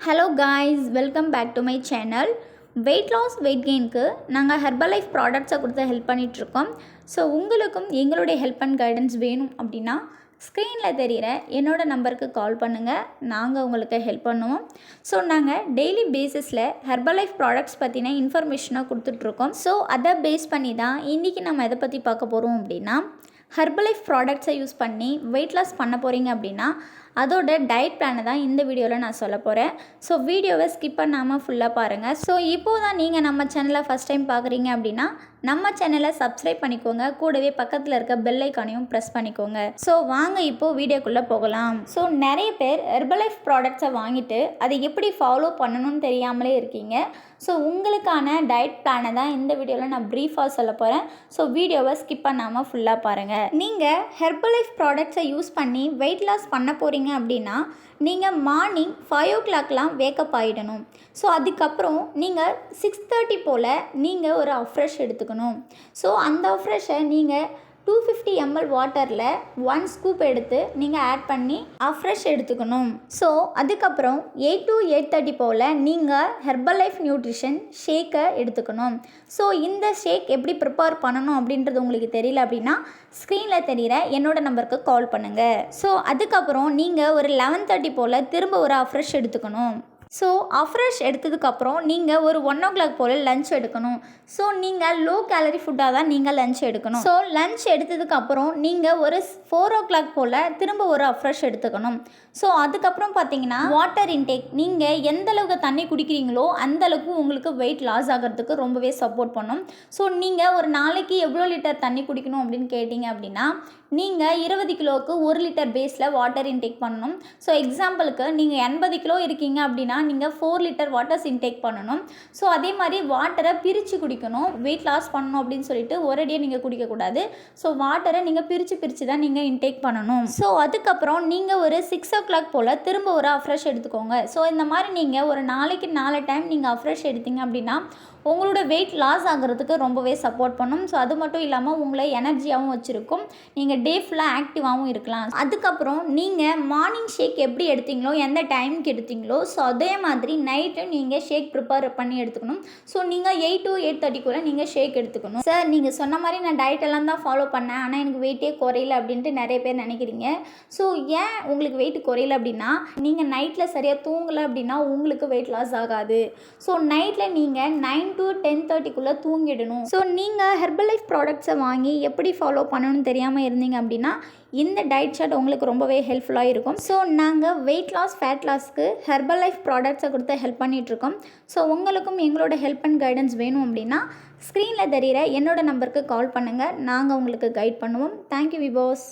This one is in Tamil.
Hello guys, welcome back to my channel. Weight loss weight கெயினுக்கு நாங்கள் ஹெர்பலைஃப் ப்ராடக்ட்ஸை கொடுத்து ஹெல்ப் பண்ணிகிட்ருக்கோம். ஸோ உங்களுக்கும் எங்களுடைய ஹெல்ப் அண்ட் கைடன்ஸ் வேணும் அப்படின்னா ஸ்க்ரீனில் தெரிகிற என்னோடய நம்பருக்கு கால் பண்ணுங்கள். நாங்கள் உங்களுக்கு ஹெல்ப் பண்ணுவோம். ஸோ நாங்கள் டெய்லி பேசிஸில் ஹெர்பலைஃப் ப்ராடக்ட்ஸ் பற்றின இன்ஃபர்மேஷனாக கொடுத்துட்ருக்கோம். ஸோ அதை பேஸ் பண்ணி தான் இன்றைக்கி நம்ம எதை பற்றி பார்க்க போகிறோம் அப்படின்னா, ஹெர்பலைஃப் ப்ராடக்ட்ஸை யூஸ் பண்ணி வெயிட் லாஸ் பண்ண போகிறீங்க அப்படின்னா அதோட டயட் பிளானை தான் இந்த வீடியோவில் நான் சொல்ல போகிறேன். ஸோ வீடியோவை ஸ்கிப் பண்ணாமல் ஃபுல்லாக பாருங்கள். ஸோ இப்போது தான் நீங்கள் நம்ம சேனலை ஃபஸ்ட் டைம் பார்க்குறீங்க அப்படின்னா நம்ம சேனலை சப்ஸ்கிரைப் பண்ணிக்கோங்க. கூடவே பக்கத்தில் இருக்க பெல் ஐக்கானையும் ப்ரெஸ் பண்ணிக்கோங்க. ஸோ வாங்க இப்போது வீடியோக்குள்ளே போகலாம். ஸோ நிறைய பேர் ஹெர்பலைஃப் ப்ராடக்ட்ஸை வாங்கிட்டு அதை எப்படி ஃபாலோ பண்ணணும்னு தெரியாமலே இருக்கீங்க. ஸோ உங்களுக்கான டயட் பிளானை தான் இந்த வீடியோவில் நான் ப்ரீஃபாக சொல்ல போகிறேன். ஸோ வீடியோவை ஸ்கிப் பண்ணாமல் ஃபுல்லாக பாருங்கள். நீங்கள் ஹெர்பலைஃப் ப்ராடக்ட்ஸை யூஸ் பண்ணி வெயிட் லாஸ் பண்ண போகிறீங்க அப்படின்னா நீங்கள் மார்னிங் 5 o'clockலாம் வேக்கப் ஆகிடணும். ஸோ அதுக்கப்புறம் நீங்கள் 6:30 போல் நீங்கள் ஒரு அஃப்ரெஷ் எடுத்துக்கணும். ஸோ அந்த அஃப்ரெஷை நீங்கள் 250 ml வாட்டரில் 1 ஸ்கூப் எடுத்து நீங்கள் ஆட் பண்ணி அஃப்ரெஷ் எடுத்துக்கணும். ஸோ அதுக்கப்புறம் 8 to 8:30 போல் நீங்கள் ஹெர்பலைஃப் நியூட்ரிஷன் ஷேக்கை எடுத்துக்கணும். ஸோ இந்த ஷேக் எப்படி ப்ரிப்பேர் பண்ணணும் அப்படின்றது உங்களுக்கு தெரியல அப்படின்னா ஸ்க்ரீனில் தெரிகிற என்னோடய நம்பருக்கு கால் பண்ணுங்கள். ஸோ அதுக்கப்புறம் நீங்கள் ஒரு 11:30 போல் திரும்ப ஒரு அஃப்ரெஷ் எடுத்துக்கணும். ஸோ அஃப்ரெஷ் எடுத்ததுக்கப்புறம் நீங்கள் ஒரு 1 o'clock போல் லன்ச் எடுக்கணும். ஸோ நீங்கள் லோ கேலரி ஃபுட்டாக தான் நீங்கள் லன்ச் எடுக்கணும். ஸோ லன்ச் எடுத்ததுக்கப்புறம் நீங்கள் ஒரு 4 o'clock போல் திரும்ப ஒரு அஃப்ரெஷ் எடுத்துக்கணும். ஸோ அதுக்கப்புறம் பார்த்தீங்கன்னா வாட்டர் இன்டேக், நீங்கள் எந்த அளவுக்கு தண்ணி குடிக்கிறீங்களோ அந்தளவுக்கு உங்களுக்கு வெயிட் லாஸ் ஆகிறதுக்கு ரொம்பவே சப்போர்ட் பண்ணும். ஸோ நீங்கள் ஒரு நாளைக்கு எவ்வளோ லிட்டர் தண்ணி குடிக்கணும் அப்படின்னு கேட்டிங்க அப்படின்னா நீங்கள் 20 கிலோவுக்கு 1 லிட்டர் பேஸில் வாட்டர் இன்டேக் பண்ணணும். ஸோ எக்ஸாம்பிளுக்கு நீங்கள் 80 கிலோ இருக்கீங்க அப்படின்னா நீங்கள் 4 லிட்டர் வாட்டர்ஸ் இன்டேக் பண்ணணும். ஸோ அதே மாதிரி வாட்டரை பிரித்து குடிக்கணும். வெயிட் லாஸ் பண்ணணும் அப்படின்னு சொல்லிட்டு ஒரேடியாக நீங்கள் குடிக்கக்கூடாது. ஸோ வாட்டரை நீங்கள் பிரித்து தான் நீங்கள் இன்டேக் பண்ணணும். ஸோ அதுக்கப்புறம் நீங்கள் ஒரு 6 o'clock போல் திரும்ப ஒரு அஃப்ரெஷ் எடுத்துக்கோங்க. ஸோ இந்த மாதிரி நீங்கள் ஒரு நாளைக்கு 4 டைம் நீங்கள் அஃப்ரெஷ் எடுத்தீங்க அப்படின்னா உங்களோட வெயிட் லாஸ் ஆகிறதுக்கு ரொம்பவே சப்போர்ட் பண்ணும். ஸோ அது மட்டும் இல்லாமல் உங்களை எனர்ஜியாகவும் வச்சுருக்கும். நீங்கள் டே ஃபுல்லாக ஆக்டிவாகவும் இருக்கலாம். அதுக்கப்புறம் நீங்கள் மார்னிங் ஷேக் எப்படி எடுத்தீங்களோ, எந்த டைமுக்கு எடுத்தீங்களோ, ஸோ அதே மாதிரி நைட்டு நீங்கள் ஷேக் ப்ரிப்பேர் பண்ணி எடுத்துக்கணும். ஸோ நீங்கள் 8 to 8:30 நீங்கள் ஷேக் எடுத்துக்கணும். சார், நீங்கள் சொன்ன மாதிரி நான் டயட்டெல்லாம் தான் ஃபாலோ பண்ணேன், ஆனால் எனக்கு வெயிட்டே குறையல அப்படின்ட்டு நிறைய பேர் நினைக்கிறீங்க. ஸோ ஏன் உங்களுக்கு வெயிட் குறையல அப்படின்னா நீங்கள் நைட்டில் சரியாக தூங்கலை அப்படின்னா உங்களுக்கு வெயிட் லாஸ் ஆகாது. ஸோ நைட்டில் நீங்கள் 9 to 10:30 தூங்கிடணும். ஸோ நீங்கள் ஹெர்பலைஃப் ப்ராடக்ட்ஸை வாங்கி எப்படி ஃபாலோ பண்ணணும்னு தெரியாமல் இருந்தீங்க அப்படின்னா இந்த டயட் சார்ட் உங்களுக்கு ரொம்பவே ஹெல்ப்ஃபுல்லாக இருக்கும். ஸோ நாங்கள் வெயிட் லாஸ் ஃபேட் லாஸ்க்கு ஹெர்பலைஃப் ப்ராடக்ட்ஸை கொடுத்து ஹெல்ப் பண்ணிகிட்ருக்கோம். ஸோ உங்களுக்கும் எங்களோட ஹெல்ப் அண்ட் கைடன்ஸ் வேணும் அப்படின்னா ஸ்க்ரீனில் தெரிகிற என்னோட நம்பருக்கு கால் பண்ணுங்கள். நாங்கள் உங்களுக்கு கைட் பண்ணுவோம். தேங்க்யூ விபோஸ்.